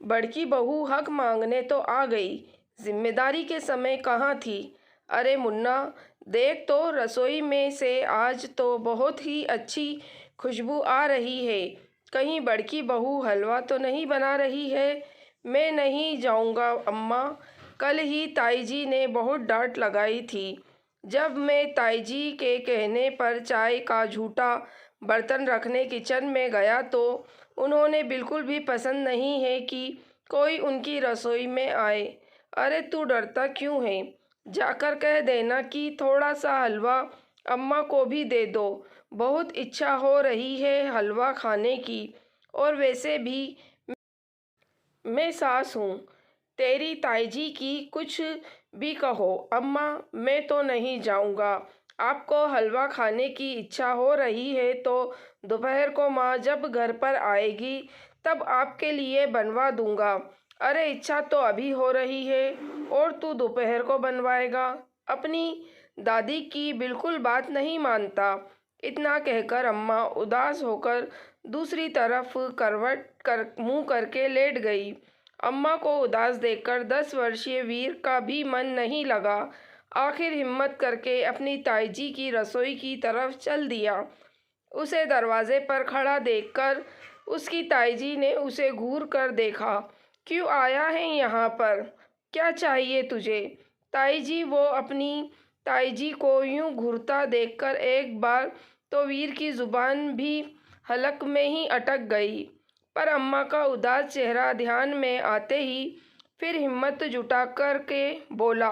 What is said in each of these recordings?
बड़की बहू हक मांगने तो आ गई, जिम्मेदारी के समय कहाँ थी। अरे मुन्ना, देख तो रसोई में से आज तो बहुत ही अच्छी खुशबू आ रही है। कहीं बड़की बहू हलवा तो नहीं बना रही है। मैं नहीं जाऊंगा अम्मा। कल ही ताई जी ने बहुत डांट लगाई थी। जब मैं ताई जी के कहने पर चाय का झूठा बर्तन रखने किचन में गया तो उन्होंने बिल्कुल भी पसंद नहीं है कि कोई उनकी रसोई में आए। अरे तू डरता क्यों है? जाकर कह देना कि थोड़ा सा हलवा अम्मा को भी दे दो। बहुत इच्छा हो रही है हलवा खाने की। और वैसे भी मैं सास हूँ तेरी ताई जी की, कुछ भी कहो अम्मा, मैं तो नहीं जाऊँगा। आपको हलवा खाने की इच्छा हो रही है तो दोपहर को माँ जब घर पर आएगी तब आपके लिए बनवा दूँगा। अरे इच्छा तो अभी हो रही है और तू दोपहर को बनवाएगा? अपनी दादी की बिल्कुल बात नहीं मानता। इतना कहकर अम्मा उदास होकर दूसरी तरफ करवट कर मुंह करके लेट गई। अम्मा को उदास देखकर 10 वर्षीय वीर का भी मन नहीं लगा। आखिर हिम्मत करके अपनी ताई जी की रसोई की तरफ चल दिया। उसे दरवाजे पर खड़ा देखकर उसकी ताई जी ने उसे घूर कर देखा। क्यों आया है यहाँ पर? क्या चाहिए तुझे? ताई जी, वो अपनी ताई जी को यूं घूरता देखकर एक बार तो वीर की जुबान भी हलक में ही अटक गई। पर अम्मा का उदास चेहरा ध्यान में आते ही फिर हिम्मत जुटा कर के बोला,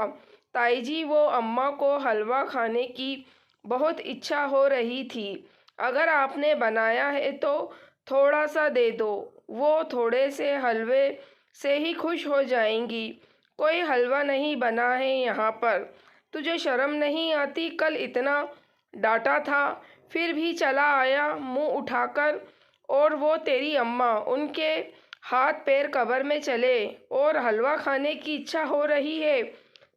ताई जी, वो अम्मा को हलवा खाने की बहुत इच्छा हो रही थी। अगर आपने बनाया है तो थोड़ा सा दे दो। वो थोड़े से हलवे से ही खुश हो जाएंगी। कोई हलवा नहीं बना है यहाँ पर। तुझे शर्म नहीं आती? कल इतना डांटा था फिर भी चला आया मुंह उठाकर। और वो तेरी अम्मा, उनके हाथ पैर कब्र में चले और हलवा खाने की इच्छा हो रही है।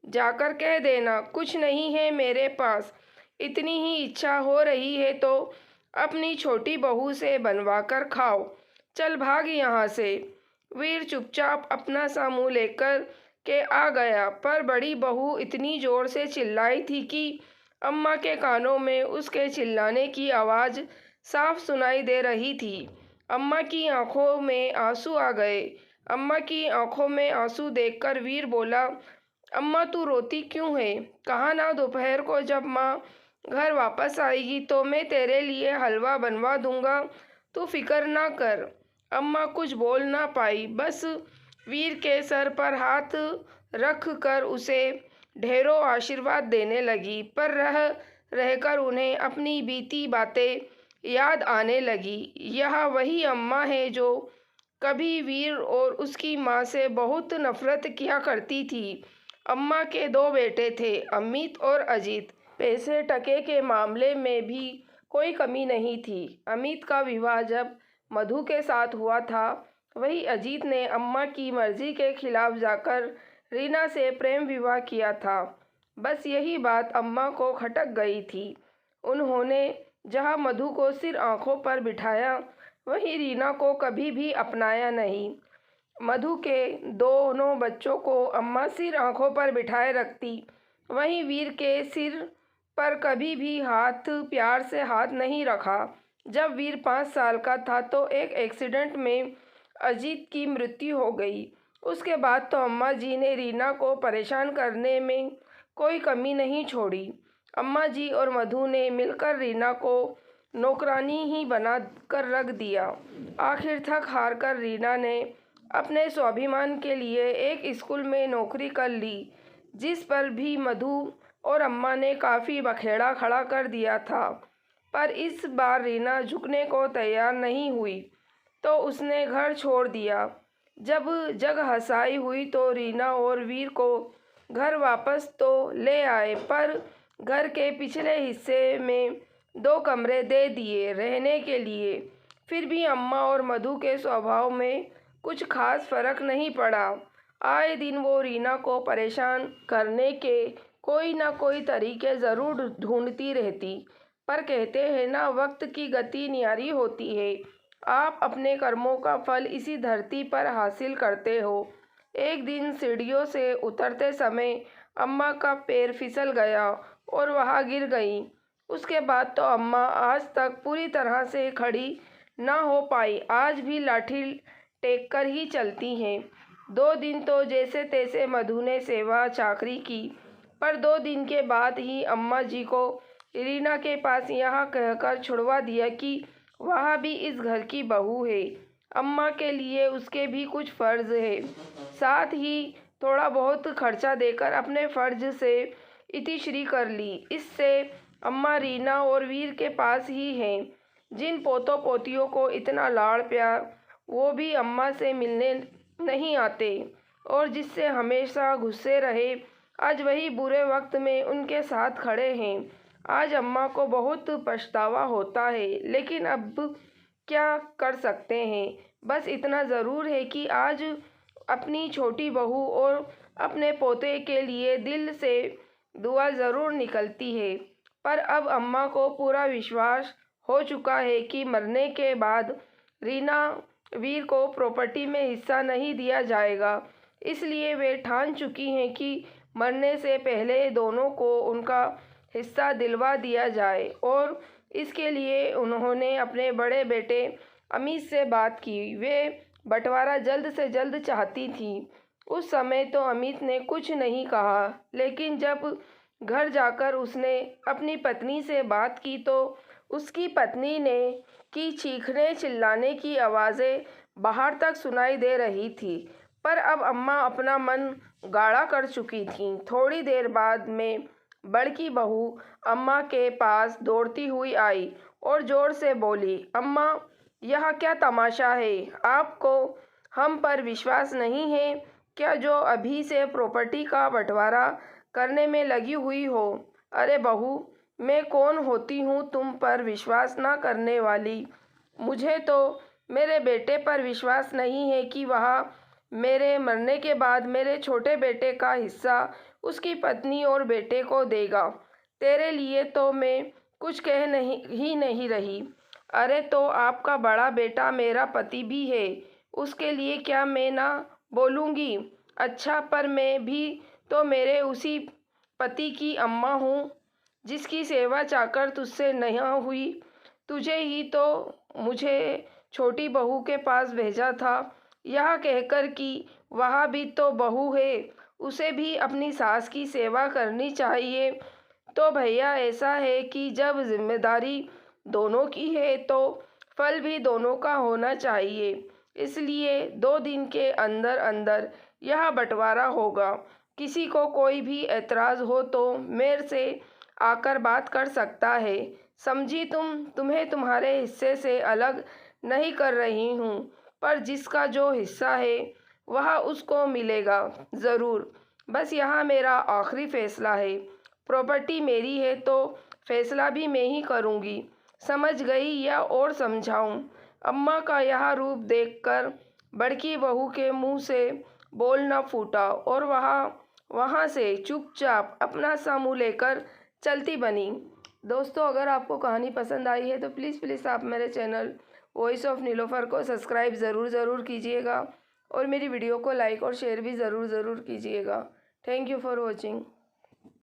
जाकर कह देना कुछ नहीं है मेरे पास। इतनी ही इच्छा हो रही है तो अपनी छोटी बहू से बनवा कर खाओ। चल भाग यहाँ से। वीर चुपचाप अपना सा मुँह लेकर के आ गया, पर बड़ी बहू इतनी जोर से चिल्लाई थी कि अम्मा के कानों में उसके चिल्लाने की आवाज़ साफ सुनाई दे रही थी। अम्मा की आंखों में आंसू आ गए। अम्मा की आंखों में आंसू देखकर वीर बोला, अम्मा तू रोती क्यों है? कहा ना दोपहर को जब माँ घर वापस आएगी तो मैं तेरे लिए हलवा बनवा दूंगा। तू फिक्र ना कर। अम्मा कुछ बोल ना पाई, बस वीर के सर पर हाथ रख कर उसे ढेरों आशीर्वाद देने लगी। पर रह रहकर उन्हें अपनी बीती बातें याद आने लगी। यह वही अम्मा है जो कभी वीर और उसकी माँ से बहुत नफरत किया करती थी। अम्मा के दो बेटे थे, अमित और अजीत। पैसे टके के मामले में भी कोई कमी नहीं थी। अमित का विवाह जब मधु के साथ हुआ था, वही अजीत ने अम्मा की मर्जी के खिलाफ जाकर रीना से प्रेम विवाह किया था। बस यही बात अम्मा को खटक गई थी। उन्होंने जहाँ मधु को सिर आंखों पर बिठाया, वहीं रीना को कभी भी अपनाया नहीं। मधु के दोनों बच्चों को अम्मा सिर आंखों पर बिठाए रखती, वहीं वीर के सिर पर कभी भी प्यार से हाथ नहीं रखा। जब वीर 5 साल का था तो एक एक्सीडेंट में अजीत की मृत्यु हो गई। उसके बाद तो अम्मा जी ने रीना को परेशान करने में कोई कमी नहीं छोड़ी। अम्मा जी और मधु ने मिलकर रीना को नौकरानी ही बना कर रख दिया। आखिर थक हार कर रीना ने अपने स्वाभिमान के लिए एक स्कूल में नौकरी कर ली, जिस पर भी मधु और अम्मा ने काफ़ी बखेड़ा खड़ा कर दिया था। पर इस बार रीना झुकने को तैयार नहीं हुई तो उसने घर छोड़ दिया। जब जग हंसाई हुई तो रीना और वीर को घर वापस तो ले आए, पर घर के पिछले हिस्से में 2 कमरे दे दिए रहने के लिए। फिर भी अम्मा और मधु के स्वभाव में कुछ खास फर्क नहीं पड़ा। आए दिन वो रीना को परेशान करने के कोई ना कोई तरीके ज़रूर ढूंढती रहती। पर कहते हैं ना, वक्त की गति न्यारी होती है। आप अपने कर्मों का फल इसी धरती पर हासिल करते हो। एक दिन सीढ़ियों से उतरते समय अम्मा का पैर फिसल गया और वहाँ गिर गई। उसके बाद तो अम्मा आज तक पूरी तरह से खड़ी न हो पाई। आज भी लाठी टेक कर ही चलती हैं। 2 दिन तो जैसे तैसे मधु ने सेवा चाकरी की, पर 2 दिन के बाद ही अम्मा जी को रीना के पास यह कहकर छुड़वा दिया कि वह भी इस घर की बहू है। अम्मा के लिए उसके भी कुछ फ़र्ज़ है। साथ ही थोड़ा बहुत खर्चा देकर अपने फ़र्ज से इतिश्री कर ली। इससे अम्मा रीना और वीर के पास ही हैं। जिन पोतों पोतियों को इतना लाड़ प्यार, वो भी अम्मा से मिलने नहीं आते, और जिससे हमेशा गुस्से रहे, आज वही बुरे वक्त में उनके साथ खड़े हैं। आज अम्मा को बहुत पछतावा होता है, लेकिन अब क्या कर सकते हैं। बस इतना ज़रूर है कि आज अपनी छोटी बहू और अपने पोते के लिए दिल से दुआ ज़रूर निकलती है। पर अब अम्मा को पूरा विश्वास हो चुका है कि मरने के बाद रीना वीर को प्रॉपर्टी में हिस्सा नहीं दिया जाएगा। इसलिए वे ठान चुकी हैं कि मरने से पहले दोनों को उनका हिस्सा दिलवा दिया जाए, और इसके लिए उन्होंने अपने बड़े बेटे अमित से बात की। वे बंटवारा जल्द से जल्द चाहती थी। उस समय तो अमित ने कुछ नहीं कहा, लेकिन जब घर जाकर उसने अपनी पत्नी से बात की तो उसकी पत्नी ने कि चीखने चिल्लाने की आवाज़ें बाहर तक सुनाई दे रही थी। पर अब अम्मा अपना मन गाढ़ा कर चुकी थीं। थोड़ी देर बाद में बड़की बहू अम्मा के पास दौड़ती हुई आई और ज़ोर से बोली, अम्मा, यह क्या तमाशा है? आपको हम पर विश्वास नहीं है क्या, जो अभी से प्रॉपर्टी का बंटवारा करने में लगी हुई हो? अरे बहू, मैं कौन होती हूँ तुम पर विश्वास न करने वाली? मुझे तो मेरे बेटे पर विश्वास नहीं है कि वह मेरे मरने के बाद मेरे छोटे बेटे का हिस्सा उसकी पत्नी और बेटे को देगा। तेरे लिए तो मैं कुछ कह नहीं रही। अरे तो आपका बड़ा बेटा मेरा पति भी है, उसके लिए क्या मैं ना बोलूँगी? अच्छा, पर मैं भी तो मेरे उसी पति की अम्मा हूँ, जिसकी सेवा चाकर तुझसे नहीं हुई। तुझे ही तो मुझे छोटी बहू के पास भेजा था, यह कहकर कि वह भी तो बहू है, उसे भी अपनी सास की सेवा करनी चाहिए। तो भैया, ऐसा है कि जब जिम्मेदारी दोनों की है तो फल भी दोनों का होना चाहिए। इसलिए 2 दिन के अंदर अंदर यह बंटवारा होगा। किसी को कोई भी एतराज़ हो तो मेरे से आकर बात कर सकता है। समझी तुम्हें तुम्हारे हिस्से से अलग नहीं कर रही हूँ, पर जिसका जो हिस्सा है वह उसको मिलेगा ज़रूर। बस यह मेरा आखिरी फ़ैसला है। प्रॉपर्टी मेरी है तो फैसला भी मैं ही करूँगी। समझ गई या और समझाऊँ? अम्मा का यह रूप देखकर बड़की बहू के मुंह से बोल न फूटा, और वहाँ से चुपचाप अपना सा मुँह लेकर चलती बनी। दोस्तों, अगर आपको कहानी पसंद आई है तो प्लीज़ आप मेरे चैनल वॉइस ऑफ नीलोफर को सब्सक्राइब ज़रूर कीजिएगा, और मेरी वीडियो को लाइक और शेयर भी ज़रूर कीजिएगा। Thank you for watching.